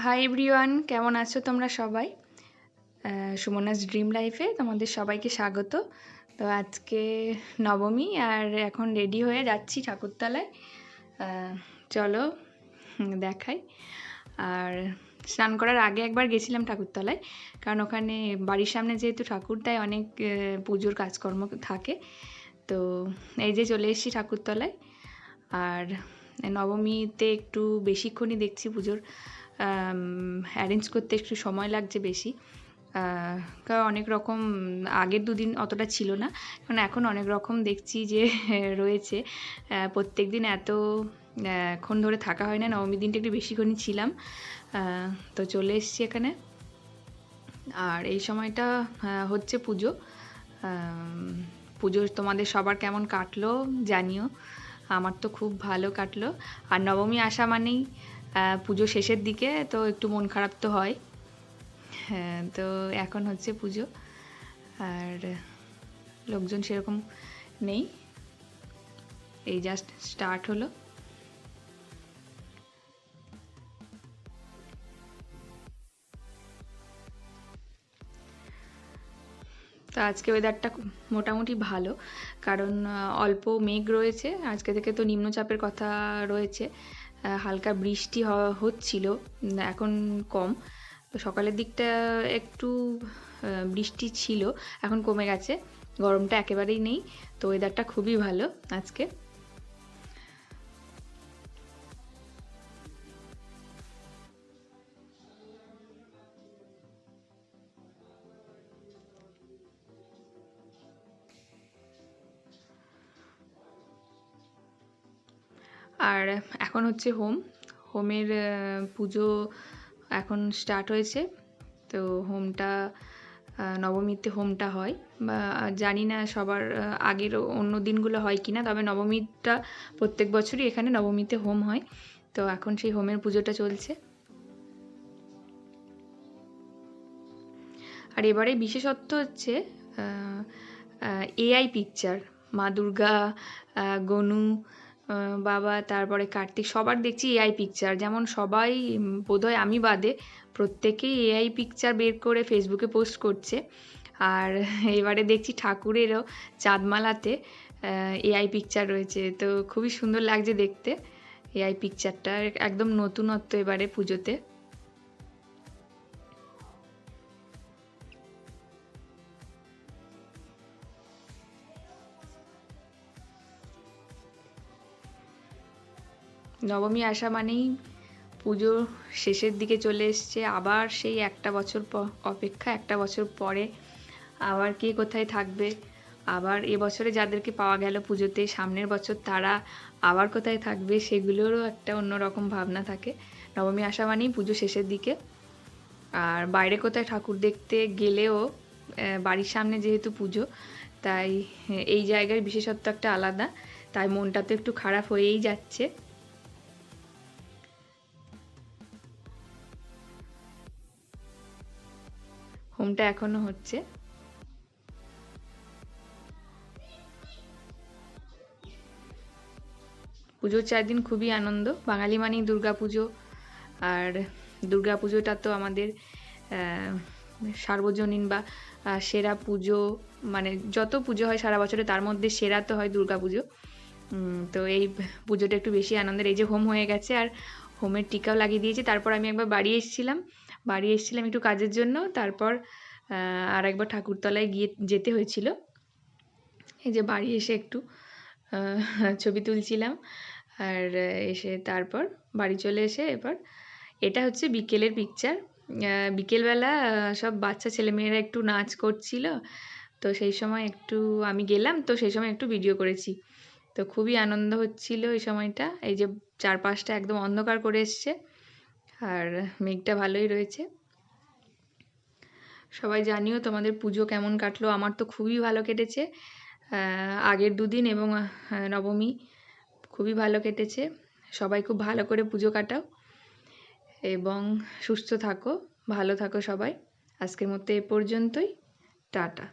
Hi everyone, কেমন আছো তোমরা সবাই? সুমনাস ড্রিম লাইফে তোমাদের সবাইকে স্বাগত। তো আজকে নবমী আর এখন রেডি হয়ে যাচ্ছি ঠাকুরতলায়। চলো দেখাই। আর স্নান করার আগে একবার গেছিলাম ঠাকুরতলায়, কারণ ওখানে বাড়ির সামনে যেহেতু ঠাকুর, তাই অনেক পুজোর কাজকর্ম থাকে। তো এই যে চলে এসেছি ঠাকুরতলায়। আর নবমীতে একটু বেশিক্ষণই দেখছি পুজোর অ্যারেঞ্জ করতে একটু সময় লাগছে বেশি, কারণ অনেক রকম আগের দুদিন অতটা ছিল না, কারণ এখন অনেক রকম দেখছি যে রয়েছে। প্রত্যেক দিন এতক্ষণ ধরে থাকা হয় না, নবমীর দিনটা একটু বেশিক্ষণই ছিলাম। তো চলে এসেছি এখানে। আর এই সময়টা হচ্ছে পুজো। পুজো তোমাদের সবার কেমন কাটলো জানিও। আমার তো খুব ভালো কাটলো। আর নবমী আসা মানেই পুজো শেষের দিকে, তো একটু মন খারাপ তো হয়। হ্যাঁ, তো এখন হচ্ছে পুজো আর লোকজন সেরকম নেই, এই জাস্ট স্টার্ট হলো। তো আজকে ওয়েদারটা মোটামুটি ভালো, কারণ অল্প মেঘ রয়েছে। আজকে থেকে তো নিম্নচাপের কথা রয়েছে। হালকা বৃষ্টি হচ্ছিল, এখন কম। তো সকালের দিকটা একটু বৃষ্টি ছিল, এখন কমে গেছে। গরমটা একেবারেই নেই, তো ওয়েদারটা খুবই ভালো আজকে। আর এখন হচ্ছে হোমের পুজো এখন স্টার্ট হয়েছে। তো হোমটা নবমীতে হোমটা হয়, বা জানি না সবার আগের অন্য দিনগুলো হয় কিনা, তবে নবমীটা প্রত্যেক বছরই এখানে নবমীতে হোম হয়। তো এখন সেই হোমের পুজোটা চলছে। আর এবারে বিশেষত্ব হচ্ছে এআই পিকচার। মা দুর্গা, গনু বাবা, তারপরে কার্তিক, সবার দেখছি এআই পিকচার। যেমন সবাই বোধহয় আমি বাদে প্রত্যেকেই এআই পিকচার বের করে ফেসবুকে পোস্ট করছে। আর এবারে দেখছি ঠাকুরেরও চাঁদমালাতে এআই পিকচার রয়েছে, তো খুবই সুন্দর লাগছে দেখতে। এআই পিকচারটা একদম নতুনত্ব এবারে পুজোতে। নবমী আসা মানেই পুজো শেষের দিকে চলে এসছে। আবার সেই একটা বছর অপেক্ষা, একটা বছর পরে আবার কে কোথায় থাকবে। আবার এবছরে যাদেরকে পাওয়া গেল পুজোতে, সামনের বছর তারা আবার কোথায় থাকবে, সেগুলোরও একটা অন্যরকম ভাবনা থাকে। নবমী আসা মানেই পুজো শেষের দিকে। আর বাইরে কোথায় ঠাকুর দেখতে গেলেও বাড়ির সামনে যেহেতু পুজো, তাই এই জায়গার বিশেষত্ব একটা আলাদা, তাই মনটা তো একটু খারাপ হয়েই যাচ্ছে। হোমটা এখনো হচ্ছে। পুজোর 4 দিন খুবই আনন্দ। বাঙালি মানেই দুর্গা পুজো। আর দুর্গা পুজোটা তো আমাদের সার্বজনীন বা সেরা পুজো। মানে যত পুজো হয় সারা বছরে, তার মধ্যে সেরা তো হয় দুর্গা পুজো। তো এই পুজোটা একটু বেশি আনন্দের। এই যে হোম হয়ে গেছে আর হোমের টিকাও লাগিয়ে দিয়েছি। তারপর আমি একবার বাড়ি এসেছিলাম একটু কাজের জন্য। তারপর আর একবার ঠাকুরতলায় যেতে হয়েছিল। এই যে বাড়ি এসে একটু ছবি তুলছিলাম। আর এসে তারপর বাড়ি চলে এসে এবার এটা হচ্ছে বিকেলের পিকচার। বিকেলবেলা সব বাচ্চা ছেলেমেয়েরা একটু নাচ করছিল, তো সেই সময় একটু আমি গেলাম, তো সেই সময় একটু ভিডিও করেছি। তো খুবই আনন্দ হচ্ছিল এই সময়টা। এই যে চারপাশটা একদম অন্ধকার করে এসছে, আর মেঘটা ভালোই রয়েছে। সবাই জানিও তোমাদের পুজো কেমন কাটলো। আমার তো খুবই ভালো কেটেছে। আগের দুদিন এবং নবমী খুবই ভালো কেটেছে। সবাই খুব ভালো করে পুজো কাটাও এবং সুস্থ থাকো, ভালো থাকো সবাই। আজকের মতো এ পর্যন্তই। টাটা।